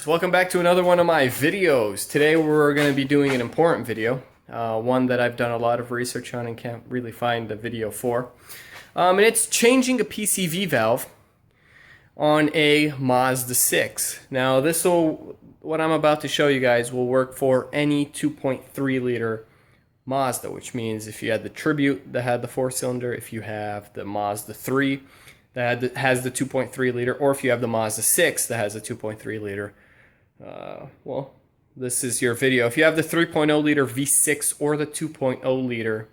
Welcome back to another one of my videos. Today we're going to be doing an important video, one that I've done a lot of research on and can't really find the video for. And it's changing a PCV valve on a Mazda 6. Now what I'm about to show you guys will work for any 2.3 liter Mazda, which means if you had the Tribute that had the 4-cylinder, if you have the Mazda 3 that has the 2.3 liter, or if you have the Mazda 6 that has a 2.3 liter, well, this is your video. If you have the 3.0 liter V6 or the 2.0 liter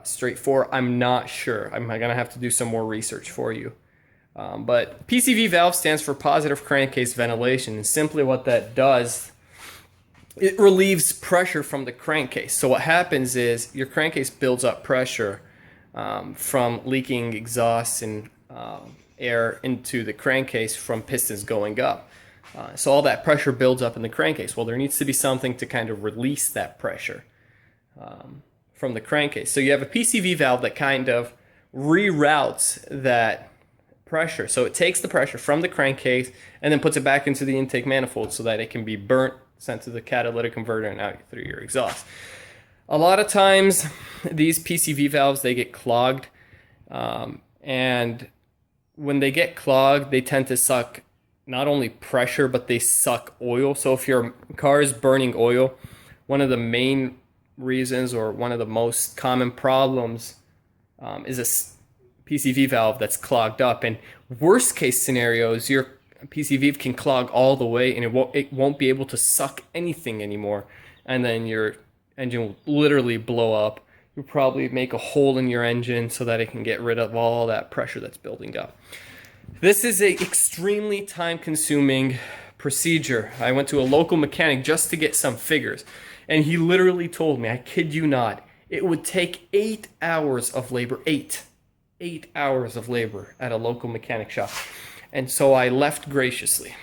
straight 4, I'm not sure. I'm gonna have to do some more research for you. But PCV valve stands for positive crankcase ventilation, and simply what that does, it relieves pressure from the crankcase. So what happens is your crankcase builds up pressure from leaking exhaust and air into the crankcase from pistons going up. So all that pressure builds up in the crankcase. Well, there needs to be something to kind of release that pressure from the crankcase. So you have a PCV valve that kind of reroutes that pressure. So it takes the pressure from the crankcase and then puts it back into the intake manifold so that it can be burnt, sent to the catalytic converter, and out through your exhaust. A lot of times these PCV valves, they get clogged, and when they get clogged, they tend to suck not only pressure, but they suck oil. So if your car is burning oil, one of the main reasons, or one of the most common problems, is a PCV valve that's clogged up. And worst case scenarios, your PCV can clog all the way and it won't be able to suck anything anymore, and then your engine will literally blow up. You'll probably make a hole in your engine so that it can get rid of all that pressure that's building up. This is an extremely time-consuming procedure. I went to a local mechanic just to get some figures, and he literally told me, I kid you not, it would take 8 hours of labor, 8 hours of labor at a local mechanic shop. And so I left graciously.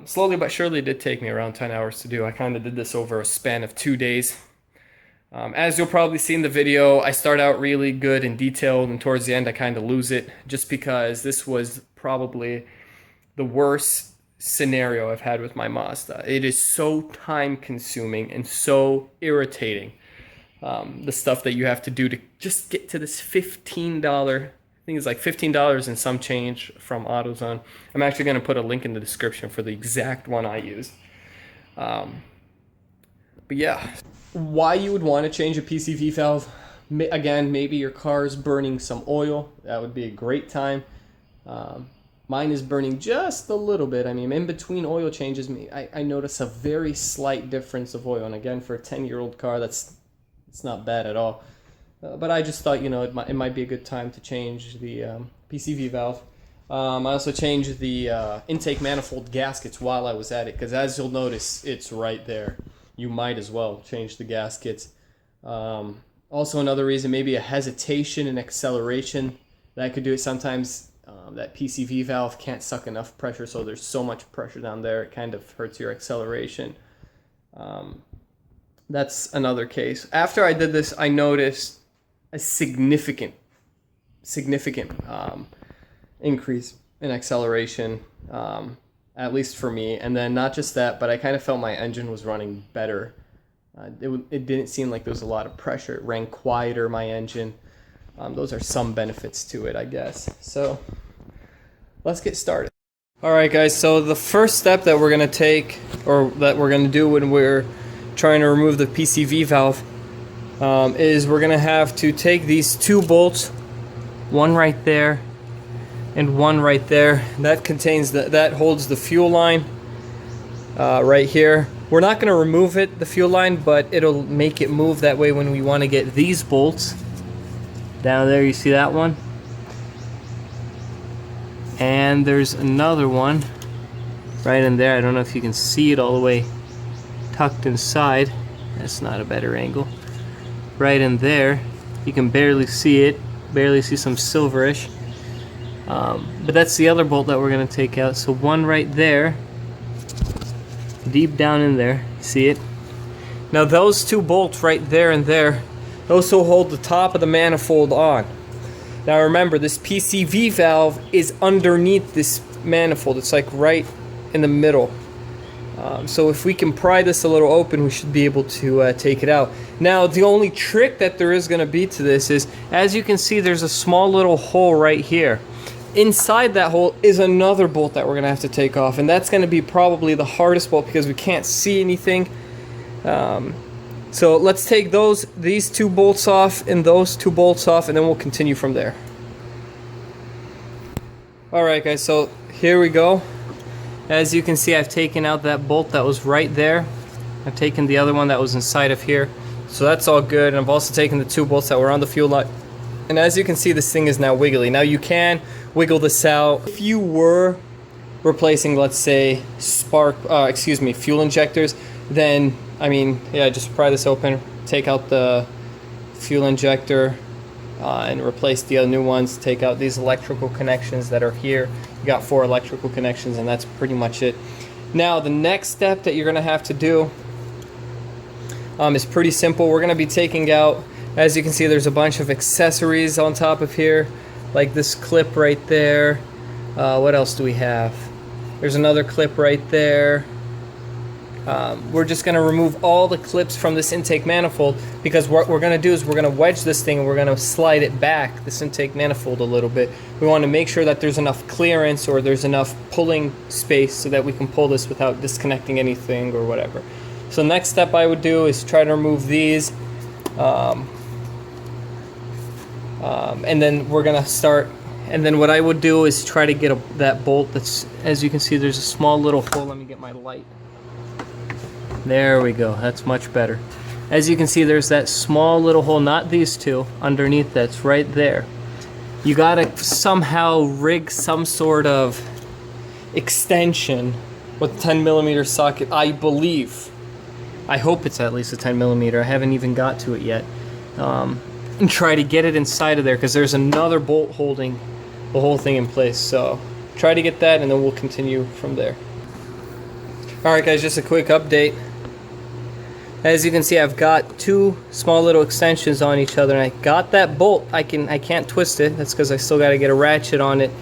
Slowly but surely, it did take me around 10 hours to do. I kind of did this over a span of 2 days. As you'll probably see in the video, I start out really good and detailed, and towards the end I kind of lose it, just because this was probably the worst scenario I've had with my Mazda. It is so time consuming and so irritating, the stuff that you have to do to just get to this $15, I think it's like $15 and some change from AutoZone. I'm actually going to put a link in the description for the exact one I use. But yeah, why you would want to change a PCV valve? Again, maybe your car's burning some oil. That would be a great time. Mine is burning just a little bit. I mean, in between oil changes, I notice a very slight difference of oil. And again, for a 10-year-old car, it's not bad at all. But I just thought, it might be a good time to change the PCV valve. I also changed the intake manifold gaskets while I was at it, because as you'll notice, it's right there. You might as well change the gaskets. Also, another reason, maybe a hesitation in acceleration. That could do it. Sometimes that PCV valve can't suck enough pressure, so there's so much pressure down there, it kind of hurts your acceleration. That's another case. After I did this, I noticed a significant increase in acceleration, at least for me. And then not just that, but I kind of felt my engine was running better. It didn't seem like there was a lot of pressure. It ran quieter, my engine. Those are some benefits to it, I guess. So let's get started. All right, guys, so the first step that we're going to take, or that we're going to do when we're trying to remove the PCV valve, is we're going to have to take these two bolts, one right there and one right there. That holds the fuel line right here. We're not going to remove the fuel line, but it'll make it move that way when we want to get these bolts. Down there, you see that one? And there's another one right in there. I don't know if you can see it all the way tucked inside. That's not a better angle. Right in there, you can barely see it, barely see some silverish. But that's the other bolt that we're going to take out. So one right there, deep down in there, see it? Now those two bolts right there and there, those will hold the top of the manifold on. Now remember, this PCV valve is underneath this manifold. It's like right in the middle. So if we can pry this a little open, we should be able to take it out. Now, the only trick that there is going to be to this is, as you can see, there's a small little hole right here. Inside that hole is another bolt that we're going to have to take off, and that's going to be probably the hardest bolt because we can't see anything. So let's take these two bolts off and those two bolts off, and then we'll continue from there. Alright guys, so here we go. As you can see, I've taken out that bolt that was right there. I've taken the other one that was inside of here. So that's all good. And I've also taken the two bolts that were on the fuel line. And as you can see, this thing is now wiggly. Now you can wiggle this out. If you were replacing, let's say, fuel injectors, then, I mean, yeah, just pry this open, take out the fuel injector, and replace the new ones. Take out these electrical connections that are here. You got 4 electrical connections, and that's pretty much it. Now the next step that you're gonna have to do is pretty simple. We're gonna be taking out, as you can see, there's a bunch of accessories on top of here, like this clip right there. What else do we have? There's another clip right there. We're just going to remove all the clips from this intake manifold, because what we're going to do is we're going to wedge this thing and we're going to slide it back, this intake manifold, a little bit. We want to make sure that there's enough clearance or there's enough pulling space so that we can pull this without disconnecting anything or whatever. So next step I would do is try to remove these, and then we're going to start. And then what I would do is try to get that bolt that's, as you can see, there's a small little hole. Let me get my light. There we go, that's much better. As you can see, there's that small little hole, not these two, underneath that's right there. You gotta somehow rig some sort of extension with a 10mm socket, I believe. I hope it's at least a 10mm, I haven't even got to it yet. And try to get it inside of there, because there's another bolt holding the whole thing in place. So try to get that, and then we'll continue from there. Alright guys, just a quick update. As you can see, I've got 2 small little extensions on each other, and I got that bolt. I can't twist it. That's because I still got to get a ratchet on it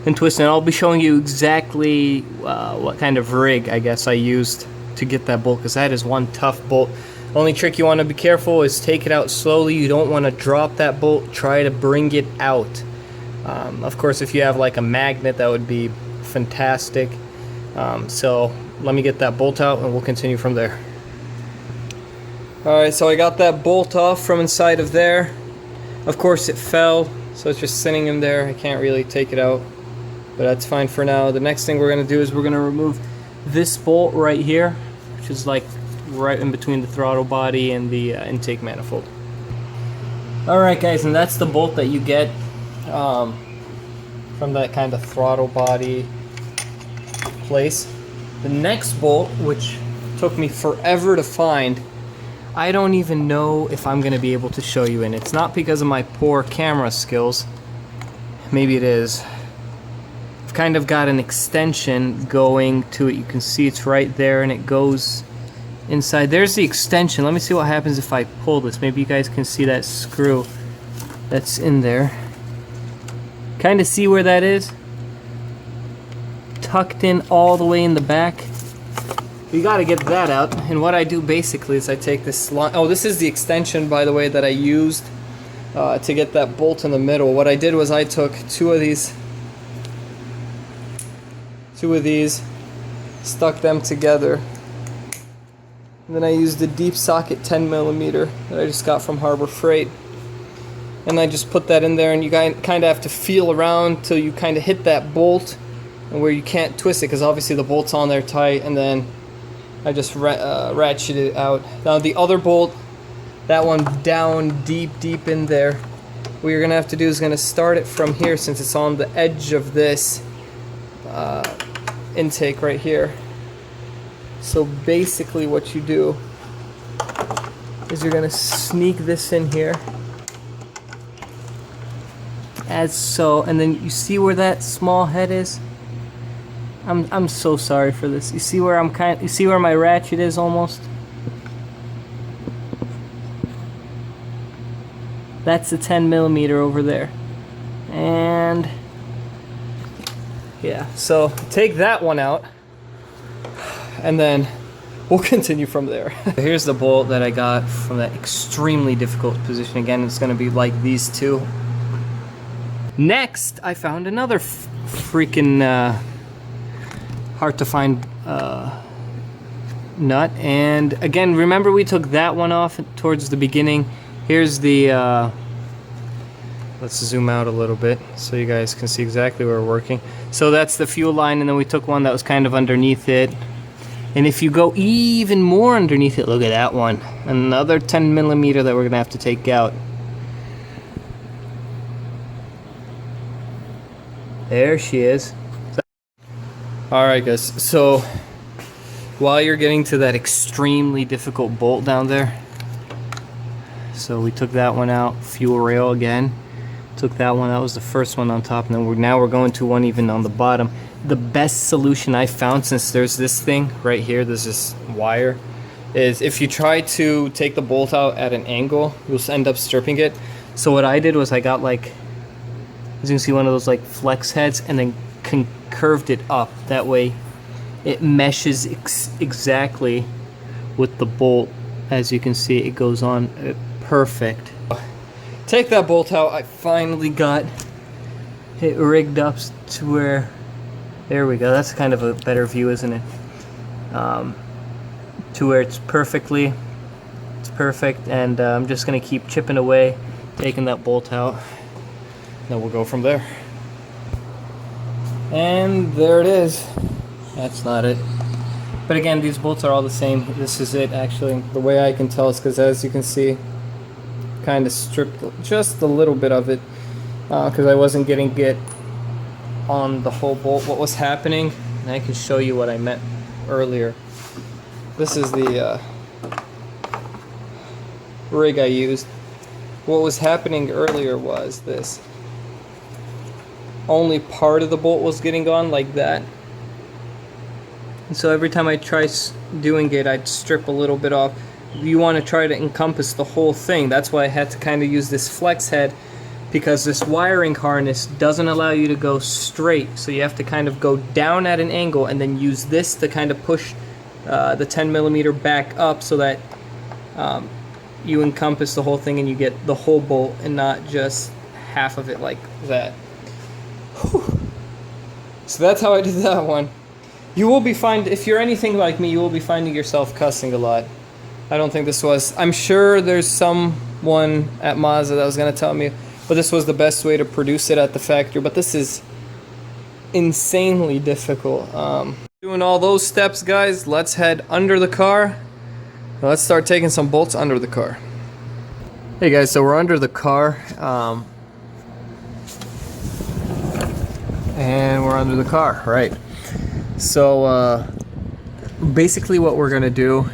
and twist it. And I'll be showing you exactly what kind of rig I guess I used to get that bolt, because that is one tough bolt. The only trick you want to be careful is take it out slowly. You don't want to drop that bolt. Try to bring it out. Of course, if you have like a magnet, that would be fantastic. So let me get that bolt out and we'll continue from there. Alright, so I got that bolt off from inside of there. Of course it fell, so it's just sitting in there. I can't really take it out, but that's fine for now. The next thing we're going to do is we're going to remove this bolt right here, which is like right in between the throttle body and the intake manifold. Alright guys, and that's the bolt that you get from that kind of throttle body place. The next bolt, which took me forever to find, I don't even know if I'm going to be able to show you, and it's not because of my poor camera skills. Maybe it is. I've kind of got an extension going to it. You can see it's right there, and it goes inside. There's the extension. Let me see what happens if I pull this. Maybe you guys can see that screw that's in there. Kind of see where that is? Tucked in all the way in the back. You gotta get that out, and what I do basically is I take this line. Oh, this is the extension, by the way, that I used to get that bolt in the middle. What I did was I took two of these, stuck them together, and then I used the deep socket 10mm that I just got from Harbor Freight, and I just put that in there, and you kind of have to feel around till you kind of hit that bolt, and where you can't twist it, because obviously the bolt's on there tight, and then I just ratcheted it out. Now the other bolt, that one down deep in there, what you're gonna have to do is gonna start it from here, since it's on the edge of this intake right here. So basically what you do is you're gonna sneak this in here, as so, and then you see where that small head is? I'm so sorry for this. You see where you see where my ratchet is almost? That's the 10mm over there. And yeah, so take that one out. and then we'll continue from there. Here's the bolt that I got from that extremely difficult position. Again, it's gonna be like these two. Next, I found another freaking hard to find nut. And again, remember we took that one off towards the beginning. Here's the, let's zoom out a little bit so you guys can see exactly where we're working. So that's the fuel line, and then we took one that was kind of underneath it. And if you go even more underneath it, look at that one. Another 10 millimeter that we're gonna have to take out. There she is. Alright guys, so while you're getting to that extremely difficult bolt down there, so we took that one out, fuel rail again, took that one, that was the first one on top, and then now we're going to one even on the bottom. The best solution I found, since there's this thing right here, there's this wire, is if you try to take the bolt out at an angle, you'll end up stripping it. So what I did was I got, like, as you can see, one of those like flex heads, and then curved it up. That way it meshes exactly with the bolt. As you can see, it goes on perfect. Take that bolt out. I finally got it rigged up to where, there we go, that's kind of a better view, isn't it? To where it's perfect, and I'm just gonna keep chipping away, taking that bolt out. Then we'll go from there. And there it is. That's not it. But again, these bolts are all the same. This is it, actually. The way I can tell is because, as you can see, kind of stripped just a little bit of it because I wasn't getting it on the whole bolt. What was happening, and I can show you what I meant earlier. This is the rig I used. What was happening earlier was this. Only part of the bolt was getting on like that. And so every time I try doing it, I'd strip a little bit off. You want to try to encompass the whole thing. That's why I had to kind of use this flex head, because this wiring harness doesn't allow you to go straight. So you have to kind of go down at an angle and then use this to kind of push the 10 millimeter back up so that you encompass the whole thing and you get the whole bolt and not just half of it like that. Whew. So that's how I did that one. You will be if you're anything like me, you will be finding yourself cussing a lot. I don't think this was, I'm sure there's someone at Mazda that was going to tell me, but this was the best way to produce it at the factory. But this is insanely difficult. Doing all those steps, guys, let's head under the car. Let's start taking some bolts under the car. Hey guys, so we're under the car. And we're under the car, right? So basically what we're gonna do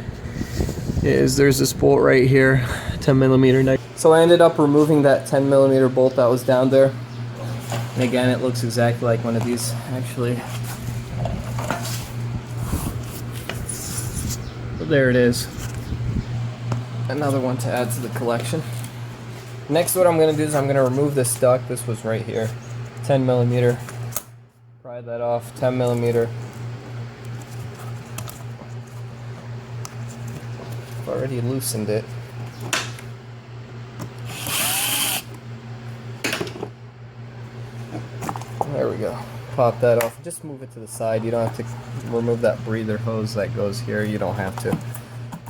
is there's this bolt right here, 10 millimeter. So I ended up removing that 10 millimeter bolt that was down there. And again, it looks exactly like one of these, actually. But there it is. Another one to add to the collection. Next, what I'm gonna do is I'm gonna remove this duct. This was right here, 10 millimeter. Pry that off, 10 millimeter. I've already loosened it. There we go. Pop that off. Just move it to the side. You don't have to remove that breather hose that goes here. You don't have to.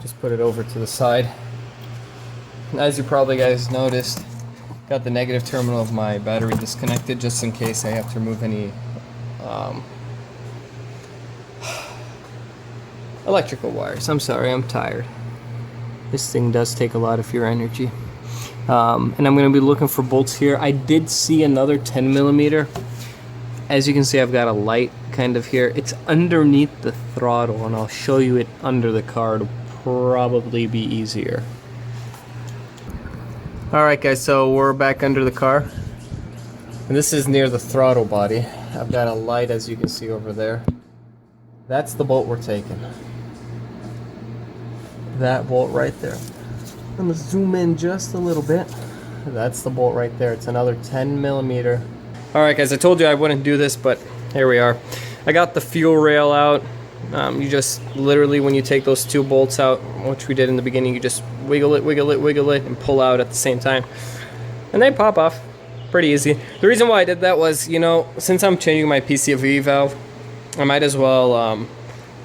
Just put it over to the side. As you probably guys noticed, got the negative terminal of my battery disconnected just in case I have to remove any electrical wires. I'm sorry, I'm tired. This thing does take a lot of your energy. And I'm going to be looking for bolts here. I did see another 10 millimeter. As you can see, I've got a light kind of here. It's underneath the throttle, and I'll show you it under the car. It'll probably be easier. Alright guys, so we're back under the car. And this is near the throttle body. I've got a light, as you can see over there. That's the bolt we're taking. That bolt right there. I'm going to zoom in just a little bit. That's the bolt right there. It's another 10 millimeter. Alright guys, I told you I wouldn't do this, but here we are. I got the fuel rail out. You just literally, when you take those two bolts out, which we did in the beginning, you just wiggle it, wiggle it, wiggle it, and pull out at the same time. And they pop off pretty easy. The reason why I did that was, you know, since I'm changing my PCV valve, I might as well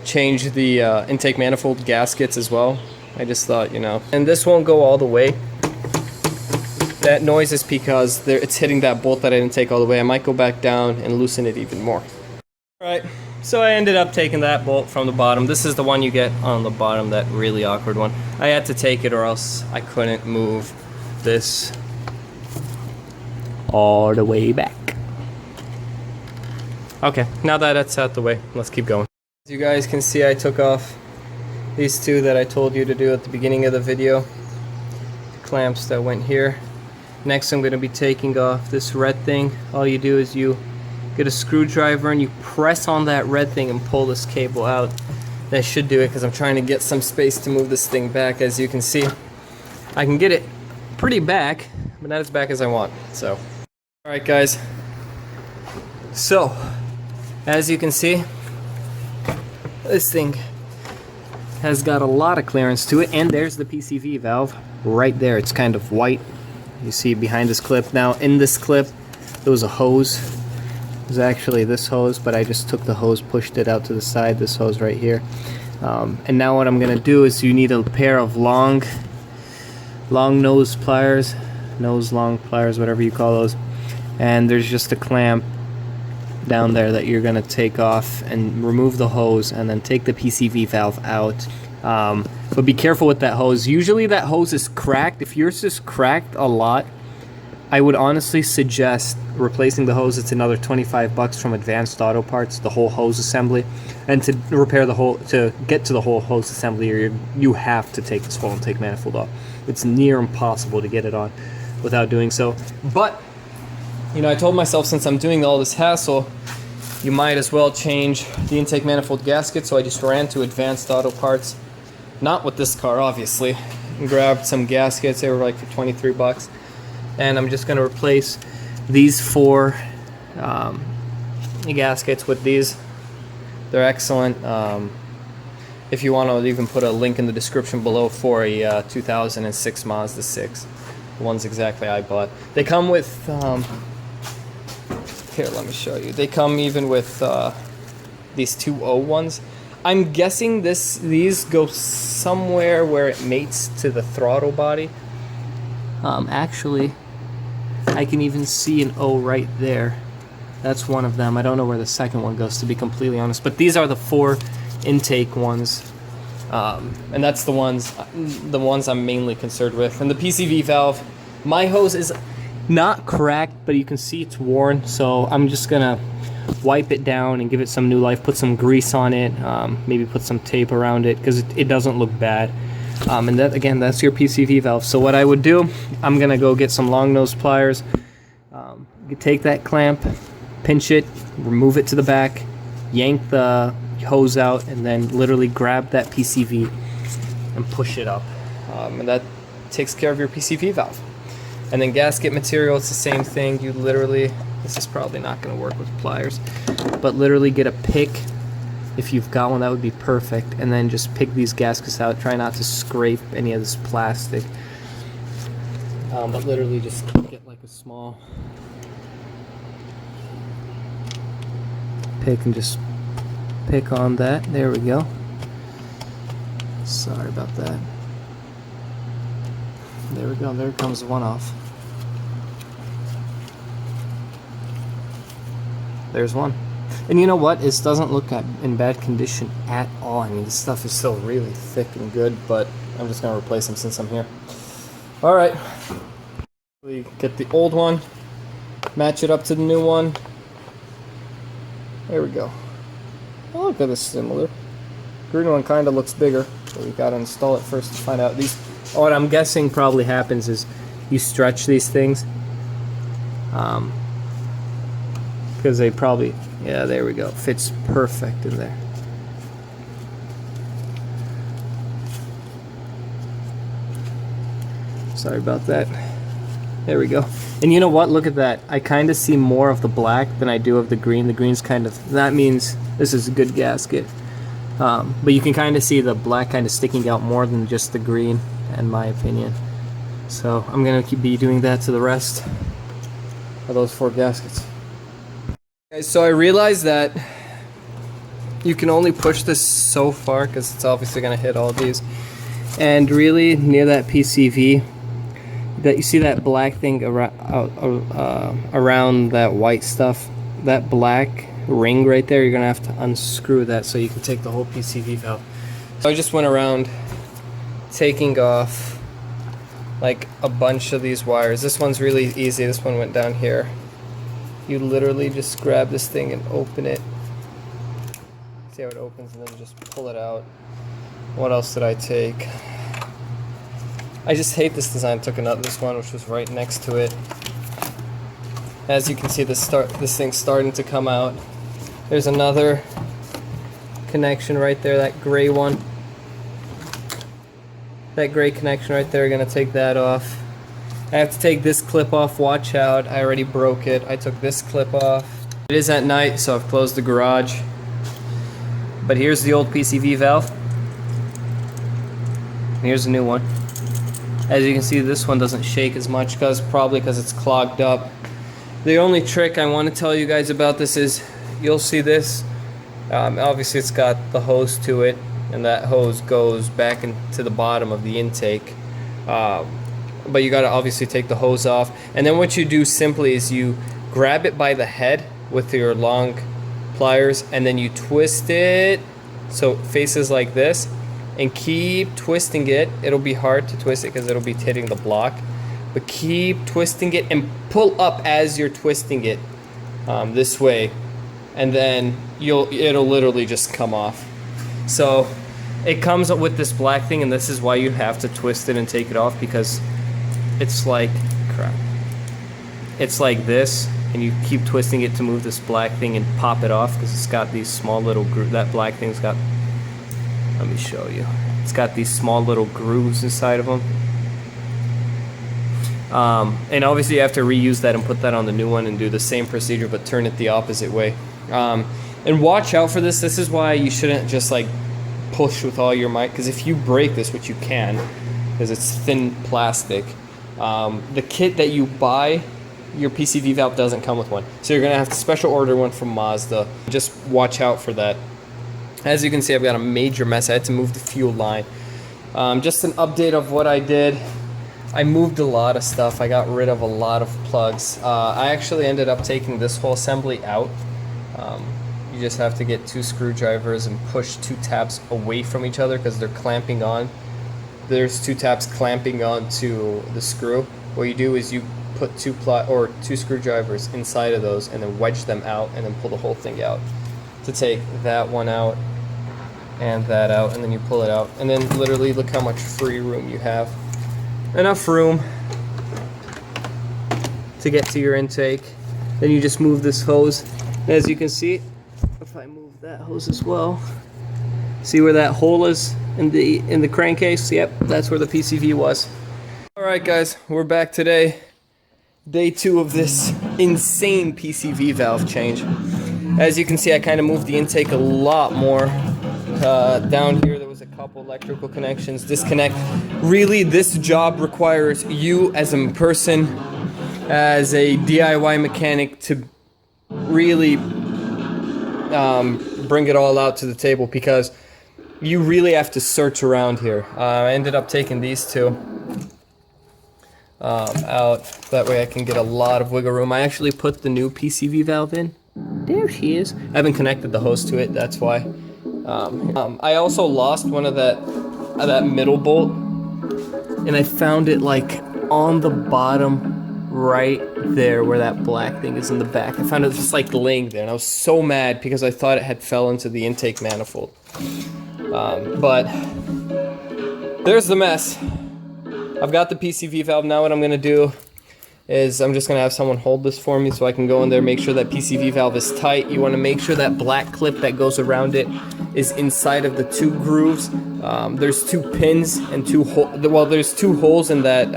change the intake manifold gaskets as well. I just thought, you know, and this won't go all the way. That noise is because it's hitting that bolt that I didn't take all the way. I might go back down and loosen it even more. Alright, so I ended up taking that bolt from the bottom. This is the one you get on the bottom, that really awkward one. I had to take it or else I couldn't move this all the way back. Okay, now that that's out the way, let's keep going. As you guys can see, I took off these two that I told you to do at the beginning of the video. The clamps that went here. Next I'm going to be taking off this red thing. All you do is you get a screwdriver and you press on that red thing and pull this cable out. That should do it, because I'm trying to get some space to move this thing back. As you can see, I can get it pretty back, but not as back as I want. So, alright guys, so as you can see, this thing has got a lot of clearance to it, and there's the PCV valve right there. It's kind of white. You see behind this clip. Now in this clip there was a hose. It was actually this hose, but I just took the hose, pushed it out to the side, this hose right here. And now what I'm gonna do is, you need a pair of long nose pliers, long pliers, whatever you call those, and there's just a clamp down there that you're going to take off and remove the hose, and then take the PCV valve out. But be careful with that hose. Usually that hose is cracked. If yours is cracked a lot, I would honestly suggest replacing the hose. It's another 25 bucks from Advanced Auto Parts, the whole hose assembly. And to repair the whole, to get to the whole hose assembly, you have to take this whole intake manifold off. It's near impossible to get it on without doing so. But you know, I told myself, since I'm doing all this hassle, you might as well change the intake manifold gasket. So I just ran to Advanced Auto Parts, not with this car obviously, and grabbed some gaskets. They were like for 23 bucks. And I'm just going to replace these four gaskets with these. They're excellent. If you want to even put a link in the description below for a 2006 Mazda 6. The ones exactly I bought. They come with... here, let me show you. They come even with these 2.0 ones. I'm guessing these go somewhere where it mates to the throttle body. Actually, I can even see an O right there. That's one of them. I don't know where the second one goes, to be completely honest. But these are the four intake ones. And that's the ones I'm mainly concerned with. And the PCV valve, my hose is not cracked, but you can see it's worn, so I'm just gonna wipe it down and give it some new life, put some grease on it, maybe put some tape around it, because it doesn't look bad. And that, again, that's your PCV valve. So what I would do, I'm gonna go get some long nose pliers, you take that clamp, pinch it, remove it to the back, yank the hose out, and then literally grab that PCV and push it up, and that takes care of your PCV valve. And then gasket material, it's the same thing. You literally, this is probably not going to work with pliers, but literally get a pick. If you've got one, that would be perfect. And then just pick these gaskets out. Try not to scrape any of this plastic. But literally just get like a small pick and just pick on that. There we go. Sorry about that. There we go. There comes one off. There's one. And you know what? This doesn't look in bad condition at all. I mean, this stuff is still really thick and good, but I'm just going to replace them since I'm here. Alright. We get the old one, match it up to the new one. There we go. Oh, look at this similar. Green one kind of looks bigger, so we got to install it first to find out. What I'm guessing probably happens is you stretch these things. Because they probably, yeah, there we go. Fits perfect in there. Sorry about that. There we go. And you know what? Look at that. I kind of see more of the black than I do of the green. The green's kind of, that means this is a good gasket. But you can kind of see the black kind of sticking out more than just the green, in my opinion. So I'm going to be doing that to the rest of those 4 gaskets. Okay, so I realized that you can only push this so far because it's obviously going to hit all these. And really near that PCV, that you see that black thing around that white stuff, that black ring right there, you're going to have to unscrew that so you can take the whole PCV valve. So I just went around taking off like a bunch of these wires. This one's really easy. This one went down here. You literally just grab this thing and open it. See how it opens, and then just pull it out. What else did I take? I just hate this design. I took this one, which was right next to it. As you can see, this thing's starting to come out. There's another connection right there, that gray one. That gray connection right there, gonna take that off. I have to take this clip off, watch out. I already broke it. I took this clip off. It is at night, so I've closed the garage. But here's the old PCV valve. And here's the new one. As you can see, this one doesn't shake as much, probably because it's clogged up. The only trick I want to tell you guys about this is, you'll see this. Obviously it's got the hose to it, and that hose goes back into the bottom of the intake. But you got to obviously take the hose off. And then what you do simply is you grab it by the head with your long pliers, and then you twist it so it faces like this, and keep twisting it. It'll be hard to twist it because it'll be hitting the block, but keep twisting it and pull up as you're twisting it this way, and then it'll literally just come off. So it comes up with this black thing, and this is why you have to twist it and take it off, because it's like crap. It's like this, and you keep twisting it to move this black thing and pop it off, because it's got these small little grooves. That black thing's got, let me show you. It's got these small little grooves inside of them. And obviously you have to reuse that and put that on the new one and do the same procedure, but turn it the opposite way. And watch out for this. This is why you shouldn't just like push with all your might, because if you break this, which you can, because it's thin plastic, the kit that you buy, your PCV valve doesn't come with one. So you're going to have to special order one from Mazda. Just watch out for that. As you can see, I've got a major mess. I had to move the fuel line. Just an update of what I did. I moved a lot of stuff. I got rid of a lot of plugs. I actually ended up taking this whole assembly out. You just have to get 2 screwdrivers and push 2 tabs away from each other because they're clamping on. There's 2 tabs clamping onto the screw. What you do is you put 2 screwdrivers inside of those and then wedge them out and then pull the whole thing out. To take that one out and that out, and then you pull it out, and then literally look how much free room you have. Enough room to get to your intake. Then you just move this hose. As you can see, if I move that hose as well, see where that hole is in the crankcase? Yep, that's where the PCV was. Alright guys, we're back today. Day 2 of this insane PCV valve change. As you can see, I kind of moved the intake a lot more. Down here there was a couple electrical connections, disconnect. Really, this job requires you as a person, as a DIY mechanic, to really bring it all out to the table, because you really have to search around here. I ended up taking these 2 out. That way I can get a lot of wiggle room. I actually put the new PCV valve in. There she is. I haven't connected the hose to it, that's why. I also lost one of that middle bolt, and I found it like on the bottom right there where that black thing is in the back. I found it just like laying there, and I was so mad because I thought it had fell into the intake manifold. But there's the mess. I've got the PCV valve. Now what I'm gonna do is I'm just gonna have someone hold this for me so I can go in there, make sure that PCV valve is tight. You wanna make sure that black clip that goes around it is inside of the 2 grooves. There's 2 pins and 2 there's 2 holes in that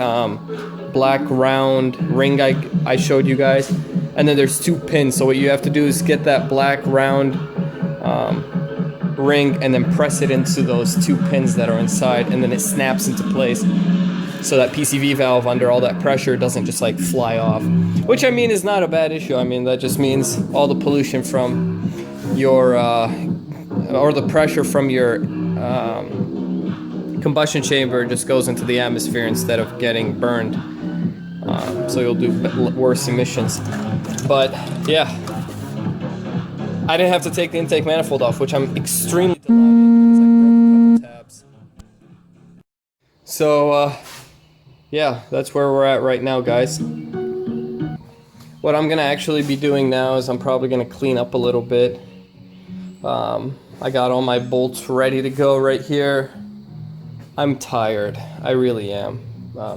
black round ring I showed you guys, and then there's 2 pins. So what you have to do is get that black round ring and then press it into those two pins that are inside, and then it snaps into place. So that PCV valve under all that pressure doesn't just like fly off. Which I mean is not a bad issue. I mean that just means all the pollution from your, or the pressure from your combustion chamber just goes into the atmosphere instead of getting burned. So you'll do worse emissions. But yeah, I didn't have to take the intake manifold off, which I'm extremely delighted because I broke a couple tabs. So yeah, that's where we're at right now, guys. What I'm gonna actually be doing now is I'm probably gonna clean up a little bit. I got all my bolts ready to go right here. I'm tired, I really am.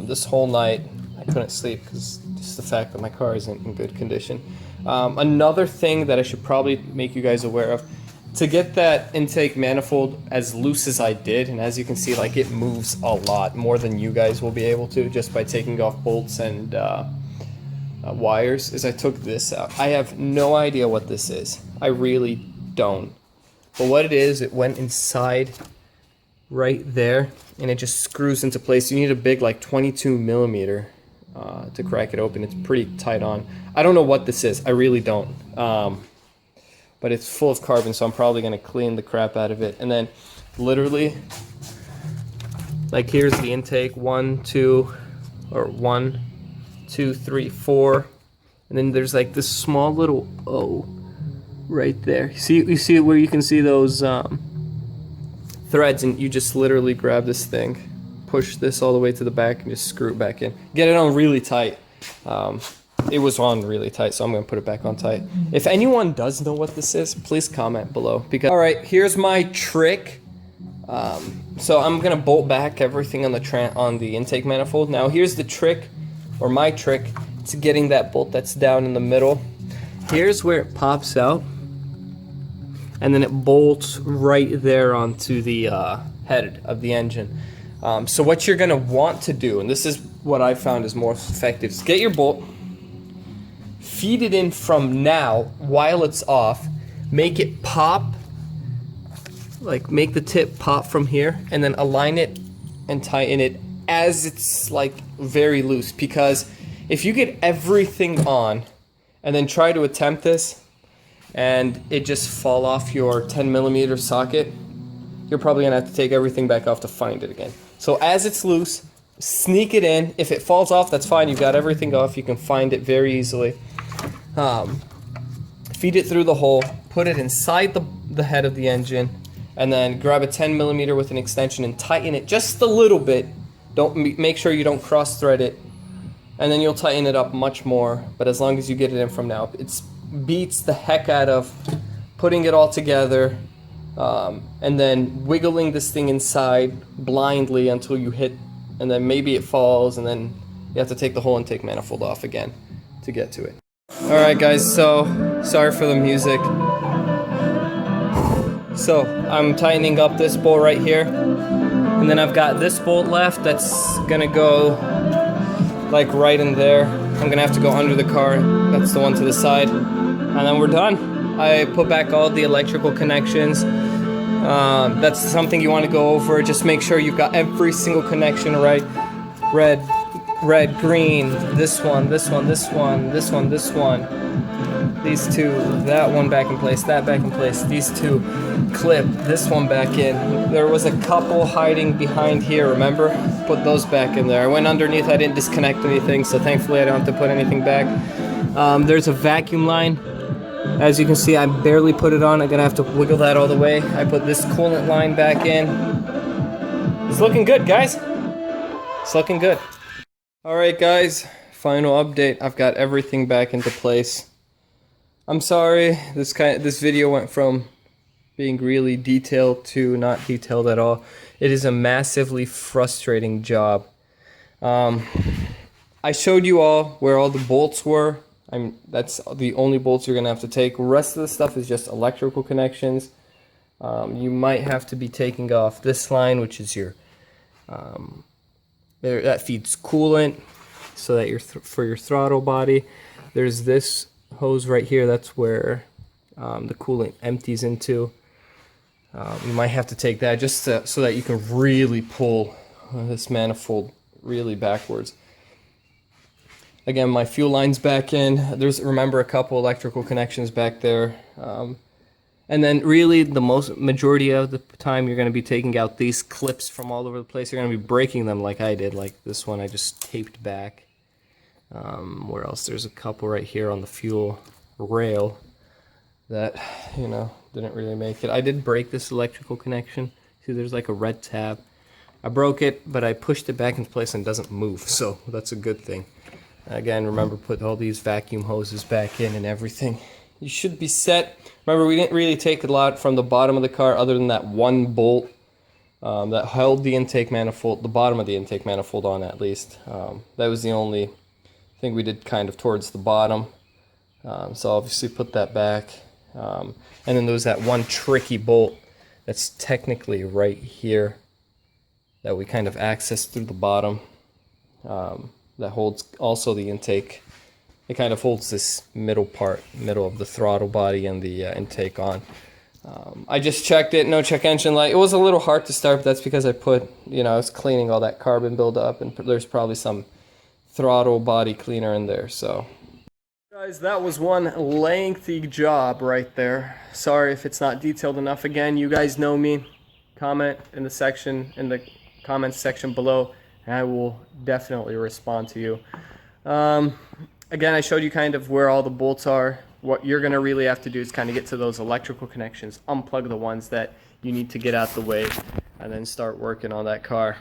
This whole night I couldn't sleep because just the fact that my car isn't in good condition. Another thing that I should probably make you guys aware of, to get that intake manifold as loose as I did, and as you can see, like, it moves a lot more than you guys will be able to just by taking off bolts and wires, is I took this out. I have no idea what this is. I really don't. But what it is, it went inside right there and it just screws into place. You need a big, like, 22 millimeter to crack it open. It's pretty tight on. I don't know what this is. I really don't. But it's full of carbon, so I'm probably going to clean the crap out of it. And then literally, like, here's the intake, 1, 2, 3, 4. And then there's like this small little O right there. You see where you can see those threads, and you just literally grab this thing, push this all the way to the back, and just screw it back in. Get it on really tight. It was on really tight, so I'm going to put it back on tight. If anyone does know what this is, please comment below. Because, all right, here's my trick. So I'm going to bolt back everything on the intake manifold. Now here's the trick, or my trick, to getting that bolt that's down in the middle. Here's where it pops out, and then it bolts right there onto the head of the engine. So what you're going to want to do, and this is what I found is more effective, is get your bolt, feed it in from now while it's off, make it pop, like make the tip pop from here, and then align it and tighten it as it's like very loose. Because if you get everything on and then try to attempt this and it just fall off your 10 millimeter socket, you're probably gonna have to take everything back off to find it again. So as it's loose, sneak it in. If it falls off, that's fine. You've got everything off. You can find it very easily. Feed it through the hole, put it inside the head of the engine, and then grab a 10 millimeter with an extension and tighten it just a little bit. Make sure you don't cross thread it, and then you'll tighten it up much more. But as long as you get it in from now, it beats the heck out of putting it all together and then wiggling this thing inside blindly until you hit, and then maybe it falls, and then you have to take the whole intake manifold off again to get to it. Alright guys, so sorry for the music. So I'm tightening up this bolt right here, and then I've got this bolt left that's gonna go like right in there. I'm gonna have to go under the car, that's the one to the side, and then we're done. I put back all the electrical connections. That's something you want to go over. Just make sure you've got every single connection right. Red, green, this one, this one, this one, this one, this one, these two, that one back in place, that back in place, these two clip, this one back in. There was a couple hiding behind here, remember? Put those back in there. I went underneath, I didn't disconnect anything, so thankfully I don't have to put anything back. There's a vacuum line. As you can see, I barely put it on. I'm gonna have to wiggle that all the way. I put this coolant line back in. It's looking good, guys. It's looking good. Alright guys, final update. I've got everything back into place. I'm sorry, this video went from being really detailed to not detailed at all. It is a massively frustrating job. I showed you all where all the bolts were. That's the only bolts you're gonna have to take. The rest of the stuff is just electrical connections. You might have to be taking off this line, which is your that feeds coolant, so that for your throttle body. There's this hose right here. That's where the coolant empties into. You might have to take that just so that you can really pull this manifold really backwards. Again, my fuel line's back in. There's, remember, a couple electrical connections back there. And then really the majority of the time you're going to be taking out these clips from all over the place. You're going to be breaking them like I did, like this one I just taped back. Where else? There's a couple right here on the fuel rail that, you know, didn't really make it. I did break this electrical connection. See, there's like a red tab. I broke it, but I pushed it back into place and it doesn't move, so that's a good thing. Again, remember, put all these vacuum hoses back in and everything. You should be set. Remember, we didn't really take a lot from the bottom of the car other than that one bolt that held the intake manifold, the bottom of the intake manifold on, at least. That was the only thing we did kind of towards the bottom. So obviously put that back. And then there was that one tricky bolt that's technically right here that we kind of accessed through the bottom. That holds also the intake. It kind of holds this middle of the throttle body and the intake on. I just checked it, no check engine light. It was a little hard to start, but that's because I was cleaning all that carbon buildup, and there's probably some throttle body cleaner in there, so. Guys, that was one lengthy job right there. Sorry if it's not detailed enough. Again, you guys know me. Comment in the comments section below, and I will definitely respond to you. Again, I showed you kind of where all the bolts are. What you're going to really have to do is kind of get to those electrical connections, unplug the ones that you need to get out the way, and then start working on that car.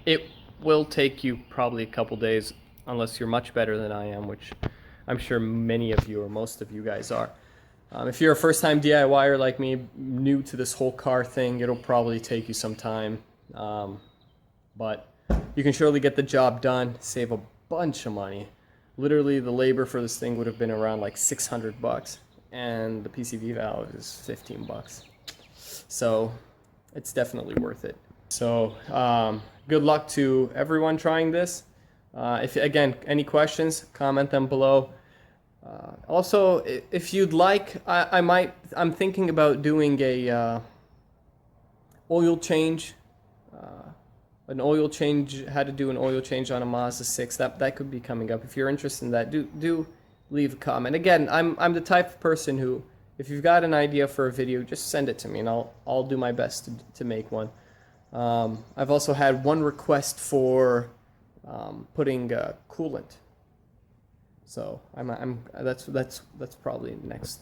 It will take you probably a couple days, unless you're much better than I am, which I'm sure many of you or most of you guys are. If you're a first-time DIYer like me, new to this whole car thing, it'll probably take you some time. But you can surely get the job done, save a bunch of money. Literally, the labor for this thing would have been around like $600, and the PCV valve is $15. So it's definitely worth it. So good luck to everyone trying this. If again, any questions, comment them below. Also, if you'd like, I'm thinking about doing a oil change. How to do an oil change on a Mazda 6. That could be coming up. If you're interested in that, do leave a comment. Again, I'm the type of person who, if you've got an idea for a video, just send it to me and I'll do my best to make one. I've also had one request for putting coolant. So that's probably next